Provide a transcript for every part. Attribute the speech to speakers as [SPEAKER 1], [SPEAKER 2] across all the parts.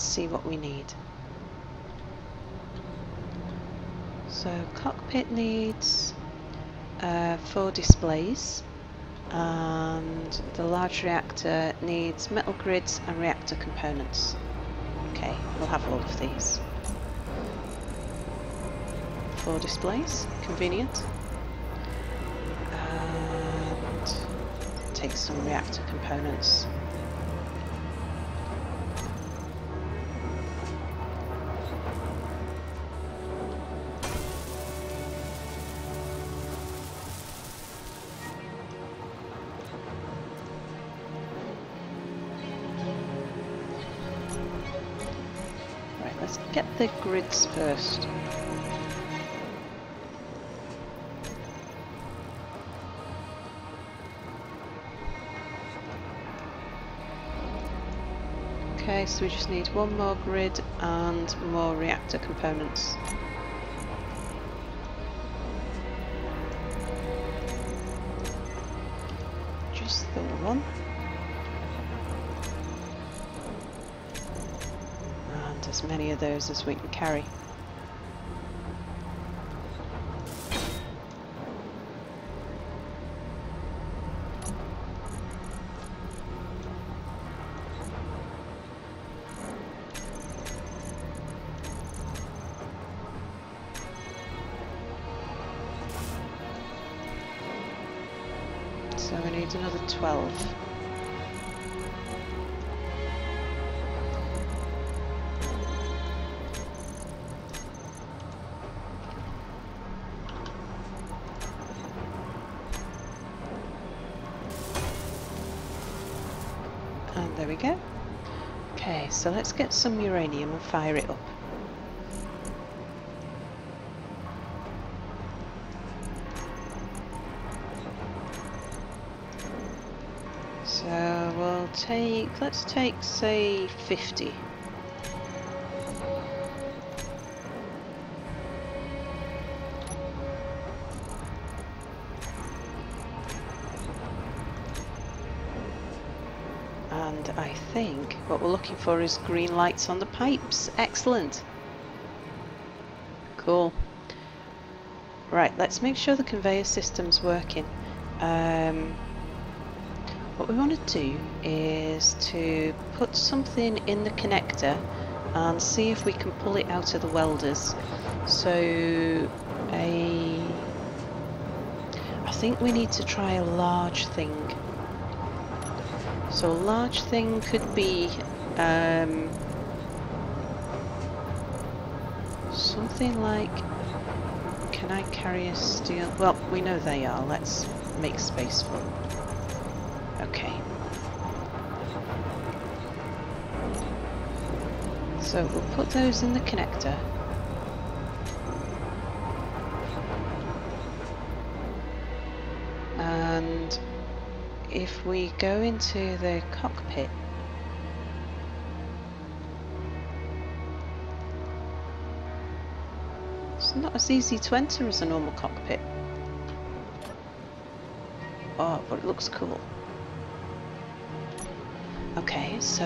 [SPEAKER 1] let's see what we need. So cockpit needs 4 displays, and the large reactor needs metal grids and reactor components. Okay, we'll have all of these. 4 displays, convenient. And take some reactor components. Right, let's get the grids first. Okay, so we just need 1 more grid and more reactor components. Just the one. And as many of those as we can carry. So we need another 12. And there we go. Okay, so let's get some uranium and fire it up. So we'll take, let's take say 50. And I think what we're looking for is green lights on the pipes. Excellent. Cool. Right, let's make sure the conveyor system's working. What we want to do is to put something in the connector and see if we can pull it out of the welders. So I think we need to try a large thing. So a large thing could be something like, can I carry a steel? Well, we know they are. Let's make space for them. Okay. So we'll put those in the connector. And if we go into the cockpit, it's not as easy to enter as a normal cockpit. Oh, but it looks cool. Okay, so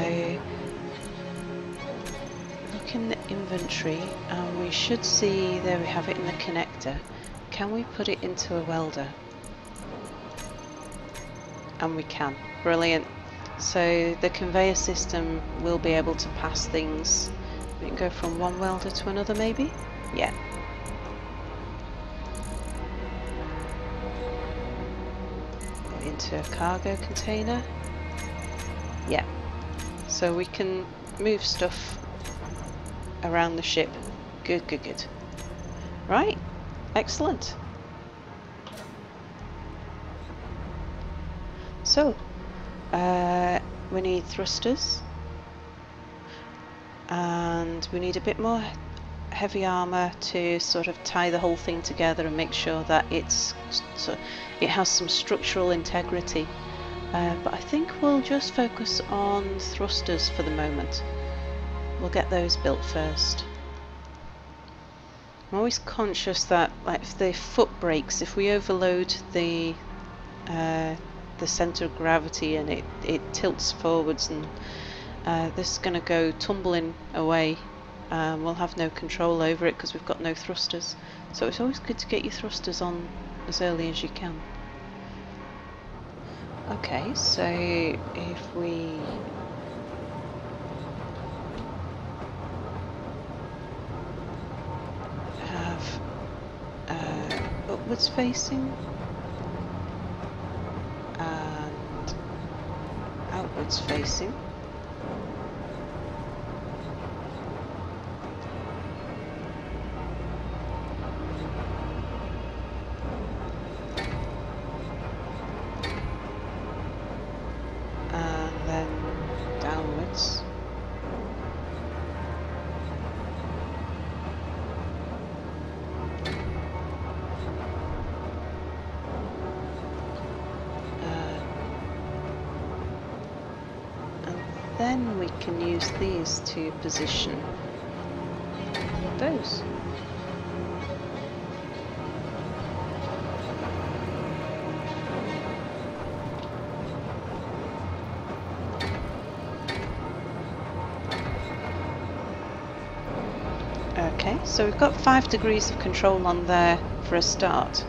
[SPEAKER 1] look in the inventory and we should see, there we have it in the connector. Can we put it into a welder? And we can. Brilliant. So the conveyor system will be able to pass things. We can go from one welder to another maybe? Yeah. Into a cargo container. Yeah, so we can move stuff around the ship. Good, good, good. Right, excellent. So, we need thrusters, and we need a bit more heavy armour to sort of tie the whole thing together and make sure that it has some structural integrity. But I think we'll just focus on thrusters for the moment. We'll get those built first. I'm always conscious that, like, if the foot breaks, if we overload the centre of gravity and it tilts forwards this is going to go tumbling away. We'll have no control over it because we've got no thrusters. So it's always good to get your thrusters on as early as you can. Okay, so if we have upwards facing and outwards facing, then we can use these to position those. Okay, so we've got 5 degrees of control on there for a start.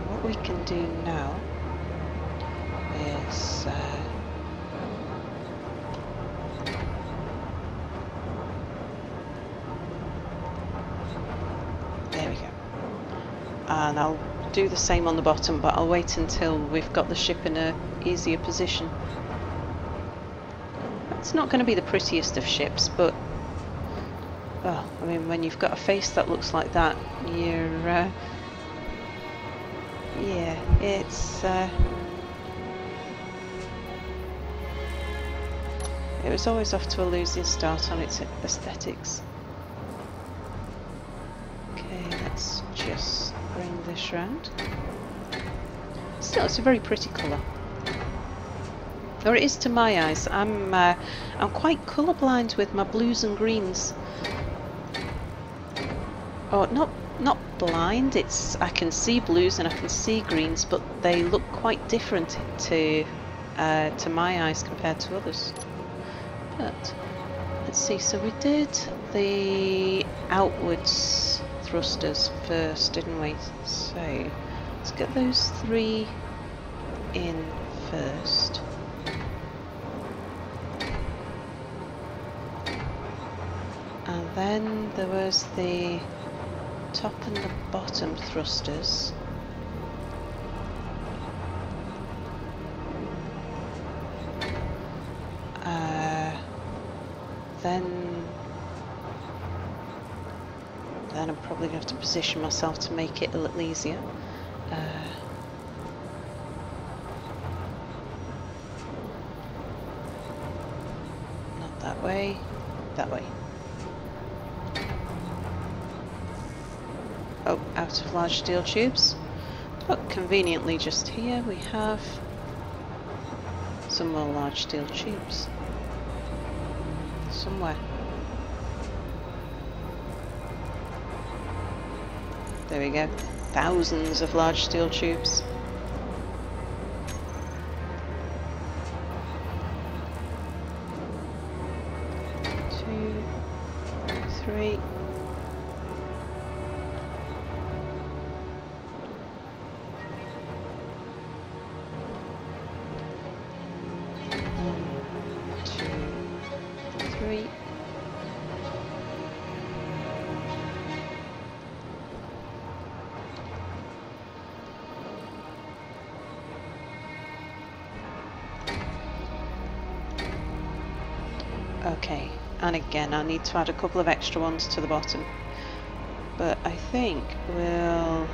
[SPEAKER 1] What we can do now is there we go, and I'll do the same on the bottom, but I'll wait until we've got the ship in a easier position. It's not going to be the prettiest of ships, but well, I mean, when you've got a face that looks like that, you're yeah, it's it was always off to a losing start on its aesthetics. Okay, let's just bring this round. Still, it's a very pretty colour. Or it is to my eyes. I'm quite colourblind with my blues and greens. Oh, not blind. It's I can see blues and I can see greens, but they look quite different to my eyes compared to others. But let's see. So we did the outwards thrusters first, didn't we? So let's get those 3 in first. And then there was the top and the bottom thrusters. Then I'm probably going to have to position myself to make it a little easier. Not that way, that way. Oh, out of large steel tubes. But conveniently just here we have some more large steel tubes. Somewhere. There we go. Thousands of large steel tubes. Two, three. Okay, and again I need to add a couple of extra ones to the bottom, but I think we'll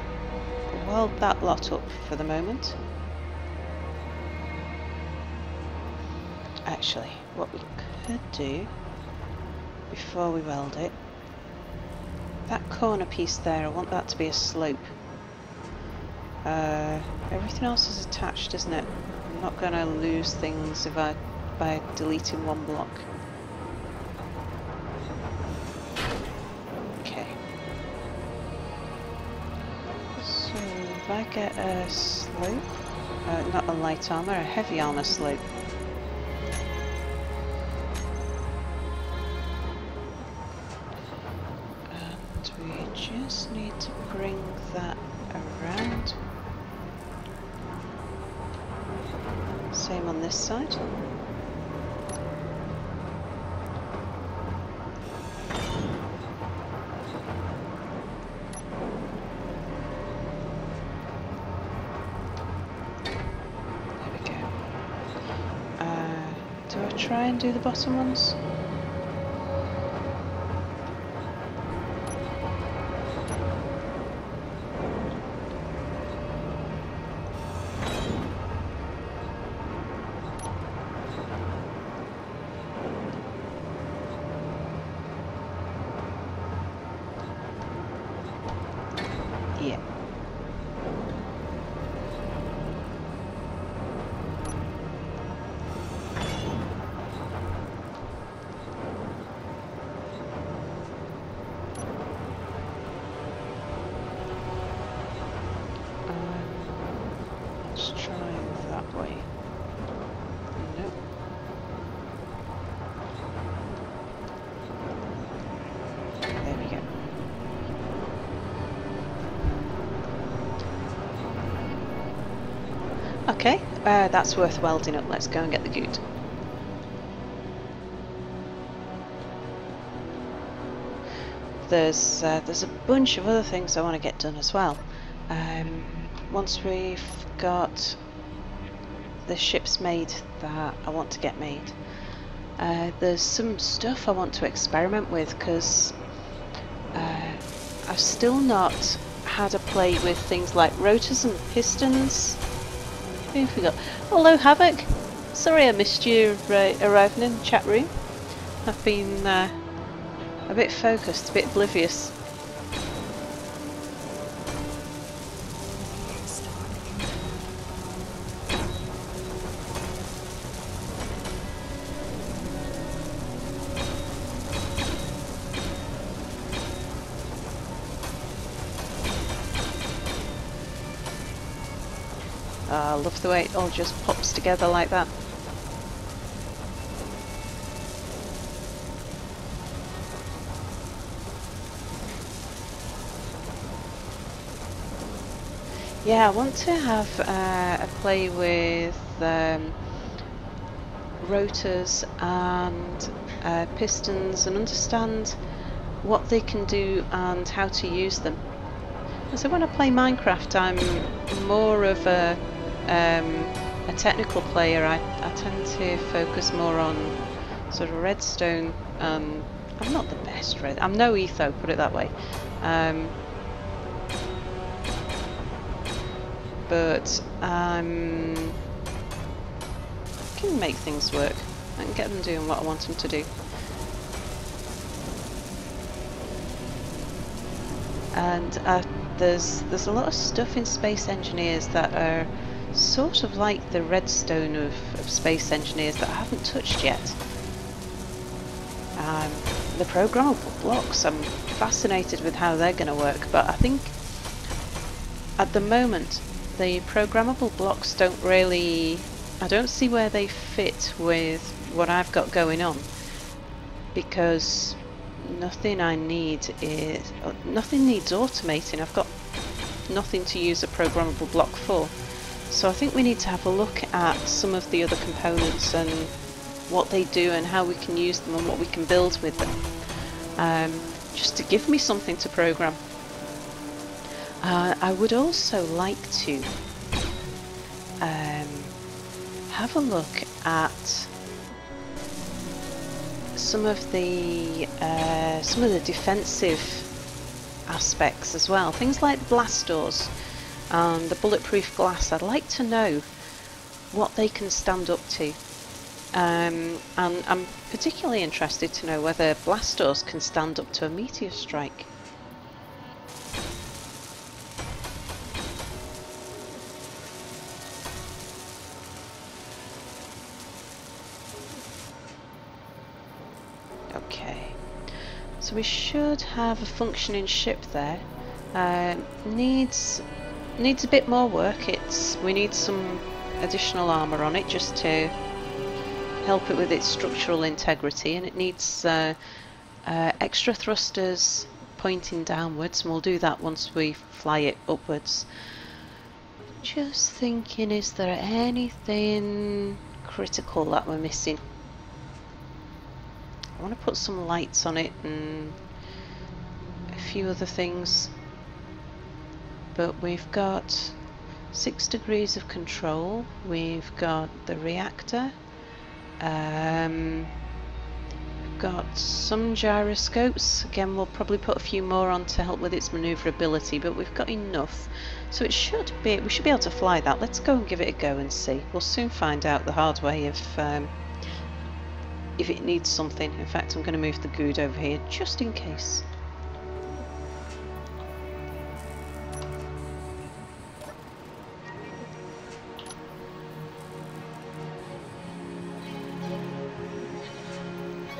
[SPEAKER 1] weld that lot up for the moment. Actually, what we could do before we weld it, that corner piece there, I want that to be a slope. Everything else is attached, isn't it? I'm not going to lose things if by deleting one block. Okay. So if I get a slope. Not a light armour, a heavy armour slope. And we just need to bring that around. Same on this side. Try and do the bottom ones. Yeah. Let's try that way. Nope. There we go. Okay, that's worth welding up. Let's go and get the good. There's a bunch of other things I want to get done as well. Once we've got the ships made that I want to get made, there's some stuff I want to experiment with, because I've still not had a play with things like rotors and pistons. Who have we got? Hello Havoc! Sorry I missed you arriving in the chat room. I've been a bit focused, a bit oblivious. I love the way it all just pops together like that. Yeah, I want to have a play with rotors and pistons and understand what they can do and how to use them. And so when I play Minecraft, I'm more of a technical player. I tend to focus more on sort of redstone. I'm not the best I'm no etho, put it that way. But I can make things work. I can get them doing what I want them to do. And there's a lot of stuff in Space Engineers that are sort of like the redstone of Space Engineers that I haven't touched yet. The programmable blocks, I'm fascinated with how they're going to work, but I think at the moment the programmable blocks don't really, I don't see where they fit with what I've got going on, because nothing needs automating. I've got nothing to use a programmable block for. So I think we need to have a look at some of the other components and what they do and how we can use them and what we can build with them, just to give me something to program. I would also like to have a look at some of the defensive aspects as well. Things like blast doors and the bulletproof glass. I'd like to know what they can stand up to. And I'm particularly interested to know whether blast doors can stand up to a meteor strike. Okay, so we should have a functioning ship there. Needs needs a bit more work. We need some additional armour on it just to help it with its structural integrity, and it needs extra thrusters pointing downwards, and we'll do that once we fly it upwards. Just thinking, is there anything critical that we're missing? I want to put some lights on it and a few other things, but we've got 6 degrees of control, we've got the reactor, we've got some gyroscopes. Again, we'll probably put a few more on to help with its manoeuvrability, but we've got enough, so we should be able to fly that. Let's go and give it a go and see. We'll soon find out the hard way if it needs something. In fact, I'm going to move the good over here just in case.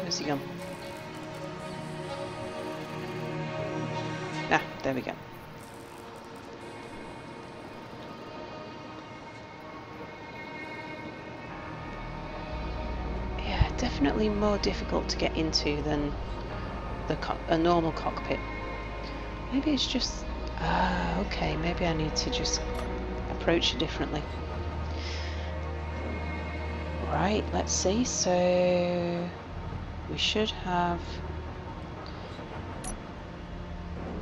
[SPEAKER 1] Where's he gone? Ah, there we go. Yeah, definitely more difficult to get into than a normal cockpit. Maybe it's just... okay, maybe I need to just approach it differently. Right, let's see. So we should have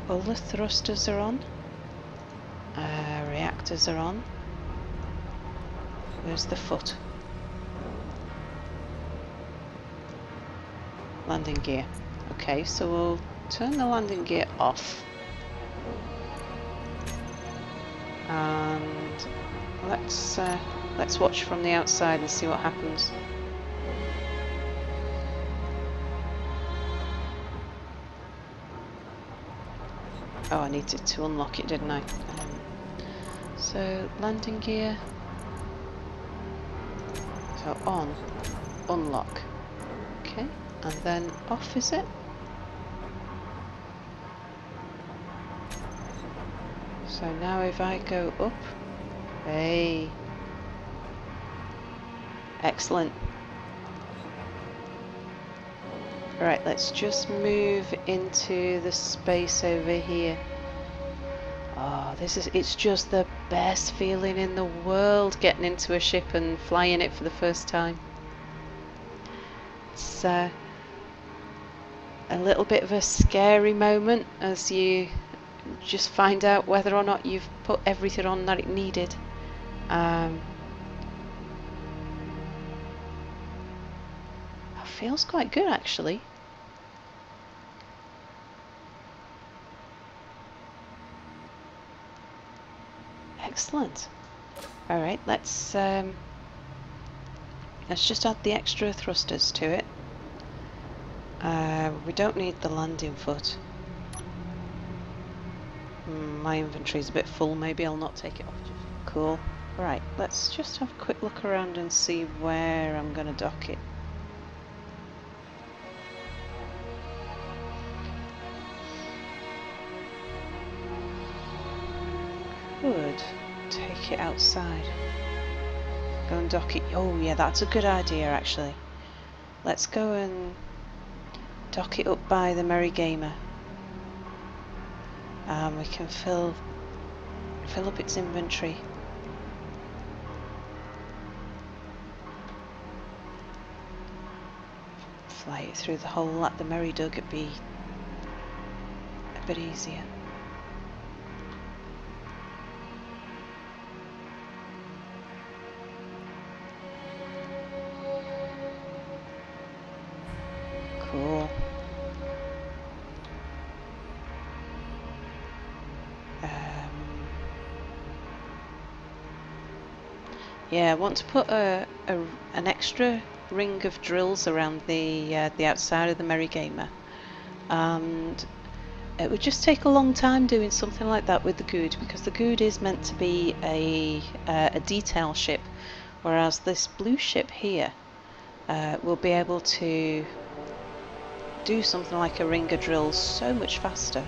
[SPEAKER 1] all the thrusters are on, reactors are on. Where's the foot? Landing gear. Okay, so we'll turn the landing gear off and let's watch from the outside and see what happens. Oh, I needed to unlock it, didn't I? So, landing gear. So, on. Unlock. Okay, and then off, is it? So now if I go up... Hey! Excellent. Right, let's just move into the space over here. Oh, it's just the best feeling in the world getting into a ship and flying it for the first time. It's a little bit of a scary moment as you just find out whether or not you've put everything on that it needed. Feels quite good actually. Excellent. Alright, let's just add the extra thrusters to it. We don't need the landing foot. My inventory's a bit full, maybe I'll not take it off. Cool. Right, let's just have a quick look around and see where I'm going to dock it. Could take it outside. Go and dock it. Oh yeah, that's a good idea actually. Let's go and dock it up by the Merry Gamer. We can fill up its inventory. Fly it through the hole at the Merry Dug, it'd be a bit easier. Cool. Yeah, I want to put an extra ring of drills around the outside of the Merry Gamer, and it would just take a long time doing something like that with the Good, because the Good is meant to be a detail ship, whereas this blue ship here will be able to do something like a ring of drills so much faster.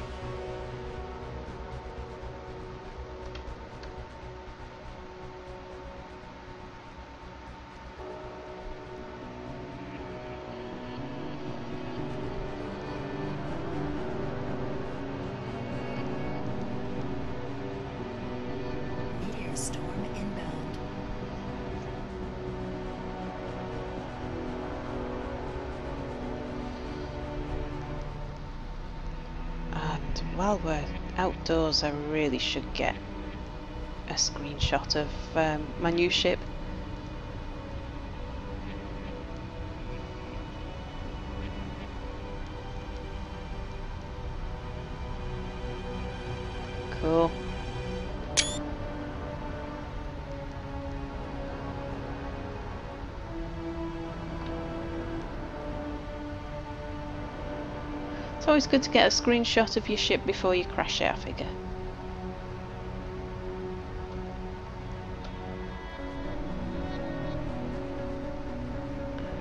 [SPEAKER 1] And while we're outdoors, I really should get a screenshot of my new ship. Cool. It's always good to get a screenshot of your ship before you crash it, I figure.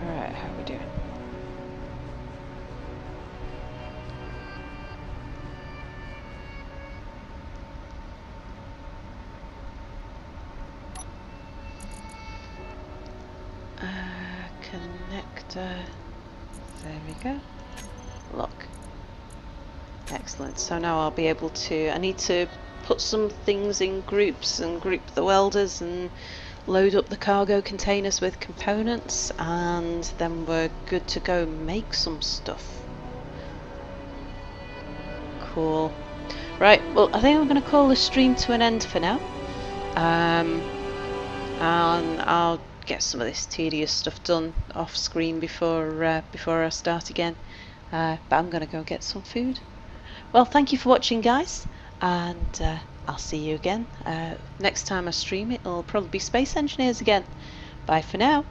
[SPEAKER 1] Alright, how are we doing? Connector. There we go. Lock. Excellent. So now I'll be able to... I need to put some things in groups and group the welders and load up the cargo containers with components, and then we're good to go make some stuff. Cool. Right, well, I think I'm going to call the stream to an end for now. And I'll get some of this tedious stuff done off screen before I start again. But I'm going to go get some food. Well, thank you for watching, guys, and I'll see you again. Next time I stream, it'll probably be Space Engineers again. Bye for now.